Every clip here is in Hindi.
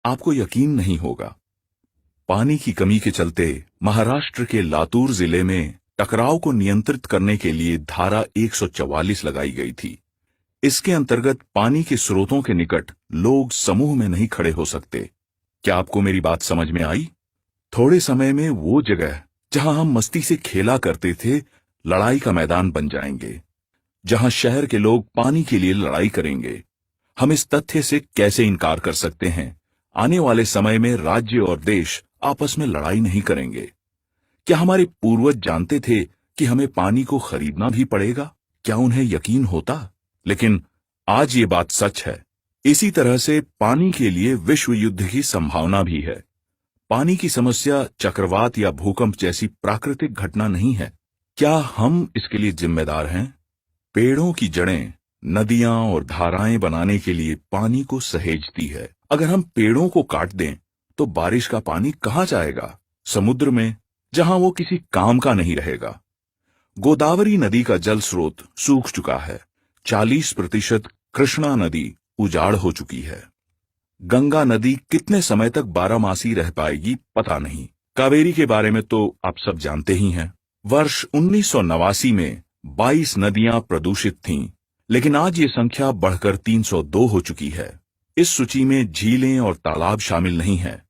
आपको यकीन नहीं होगा, पानी की कमी के चलते महाराष्ट्र के लातूर जिले में टकराव को नियंत्रित करने के लिए धारा 144 लगाई गई थी। इसके अंतर्गत पानी के स्रोतों के निकट लोग समूह में नहीं खड़े हो सकते। क्या आपको मेरी बात समझ में आई? थोड़े समय में वो जगह जहां हम मस्ती से खेला करते थे, लड़ाई का मैदान बन जाएंगे, जहां शहर के लोग पानी के लिए लड़ाई करेंगे। हम इस तथ्य से कैसे इनकार कर सकते हैं, आने वाले समय में राज्य और देश आपस में लड़ाई नहीं करेंगे। क्या हमारे पूर्वज जानते थे कि हमें पानी को खरीदना भी पड़ेगा? क्या उन्हें यकीन होता? लेकिन आज ये बात सच है। इसी तरह से पानी के लिए विश्व युद्ध की संभावना भी है। पानी की समस्या चक्रवात या भूकंप जैसी प्राकृतिक घटना नहीं है। क्या हम इसके लिए जिम्मेदार हैं? पेड़ों की जड़ें नदियां और धाराएं बनाने के लिए पानी को सहेजती है। अगर हम पेड़ों को काट दें तो बारिश का पानी कहां जाएगा? समुद्र में, जहां वो किसी काम का नहीं रहेगा। गोदावरी नदी का जल स्रोत सूख चुका है। 40% कृष्णा नदी उजाड़ हो चुकी है। गंगा नदी कितने समय तक बारहमासी रह पाएगी पता नहीं। कावेरी के बारे में तो आप सब जानते ही हैं। वर्ष 1989 में 22 नदियां प्रदूषित थीं, लेकिन आज ये संख्या बढ़कर 302 हो चुकी है। इस सूची में झीलें और तालाब शामिल नहीं हैं।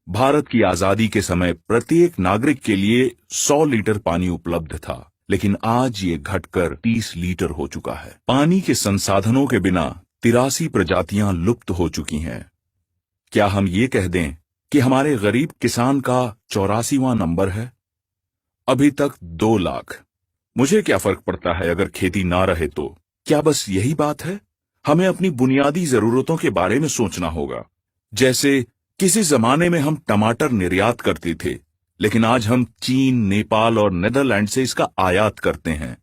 भारत की आजादी के समय प्रत्येक नागरिक के लिए 100 लीटर पानी उपलब्ध था, लेकिन आज ये घटकर 30 लीटर हो चुका है। पानी के संसाधनों के बिना 83 प्रजातियां लुप्त हो चुकी हैं। क्या हम ये कह दें कि हमारे गरीब किसान का 84वां नंबर है? अभी तक 2 लाख। मुझे क्या फर्क पड़ता है अगर खेती ना रहे तो? क्या बस यही बात है? हमें अपनी बुनियादी जरूरतों के बारे में सोचना होगा। जैसे किसी जमाने में हम टमाटर निर्यात करते थे, लेकिन आज हम चीन, नेपाल और नीदरलैंड से इसका आयात करते हैं।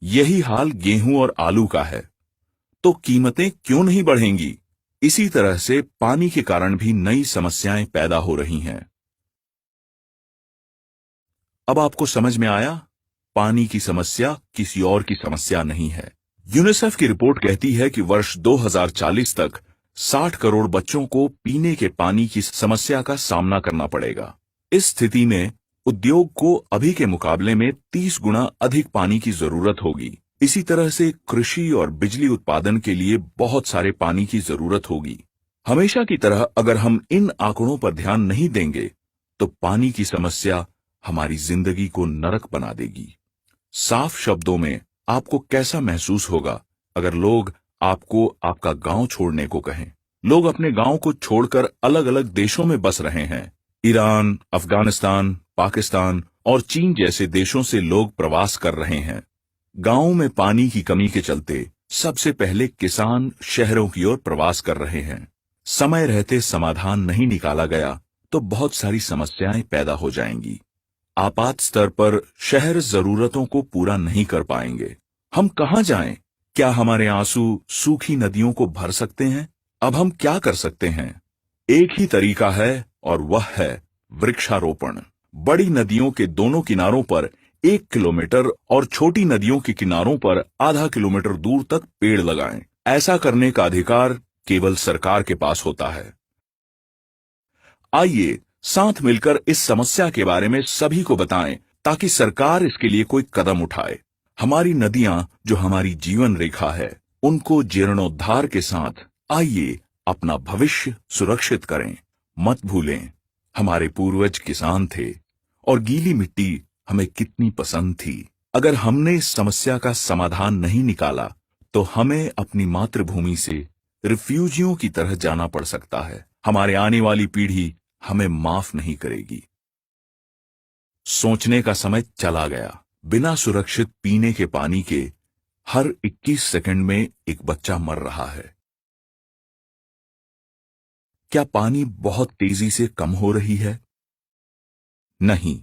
यही हाल गेहूं और आलू का है। तो कीमतें क्यों नहीं बढ़ेंगी? इसी तरह से पानी के कारण भी नई समस्याएं पैदा हो रही हैं। अब आपको समझ में आया, पानी की समस्या किसी और की समस्या नहीं है। यूनिसेफ की रिपोर्ट कहती है कि वर्ष 2040 तक 60 करोड़ बच्चों को पीने के पानी की समस्या का सामना करना पड़ेगा। इस स्थिति में उद्योग को अभी के मुकाबले में 30 गुना अधिक पानी की जरूरत होगी। इसी तरह से कृषि और बिजली उत्पादन के लिए बहुत सारे पानी की जरूरत होगी। हमेशा की तरह अगर हम इन आंकड़ों पर ध्यान नहीं देंगे तो पानी की समस्या हमारी जिंदगी को नरक बना देगी। साफ शब्दों में आपको कैसा महसूस होगा अगर लोग आपको आपका गांव छोड़ने को कहें? लोग अपने गांव को छोड़कर अलग अलग देशों में बस रहे हैं। ईरान, अफगानिस्तान, पाकिस्तान और चीन जैसे देशों से लोग प्रवास कर रहे हैं। गांवों में पानी की कमी के चलते सबसे पहले किसान शहरों की ओर प्रवास कर रहे हैं। समय रहते समाधान नहीं निकाला गया तो बहुत सारी समस्याएं पैदा हो जाएंगी। आपात स्तर पर शहर जरूरतों को पूरा नहीं कर पाएंगे। हम कहां जाएं? क्या हमारे आंसू सूखी नदियों को भर सकते हैं? अब हम क्या कर सकते हैं? एक ही तरीका है और वह है वृक्षारोपण। बड़ी नदियों के दोनों किनारों पर 1 किलोमीटर और छोटी नदियों के किनारों पर आधा किलोमीटर दूर तक पेड़ लगाएं। ऐसा करने का अधिकार केवल सरकार के पास होता है। आइए साथ मिलकर इस समस्या के बारे में सभी को बताएं ताकि सरकार इसके लिए कोई कदम उठाए। हमारी नदियां जो हमारी जीवन रेखा है, उनको जीर्णोद्धार के साथ आइए अपना भविष्य सुरक्षित करें। मत भूलें, हमारे पूर्वज किसान थे और गीली मिट्टी हमें कितनी पसंद थी। अगर हमने इस समस्या का समाधान नहीं निकाला तो हमें अपनी मातृभूमि से रिफ्यूजियों की तरह जाना पड़ सकता है। हमारे आने वाली पीढ़ी हमें माफ नहीं करेगी। सोचने का समय चला गया। बिना सुरक्षित पीने के पानी के हर 21 सेकंड में एक बच्चा मर रहा है। क्या पानी बहुत तेजी से कम हो रही है? नहीं,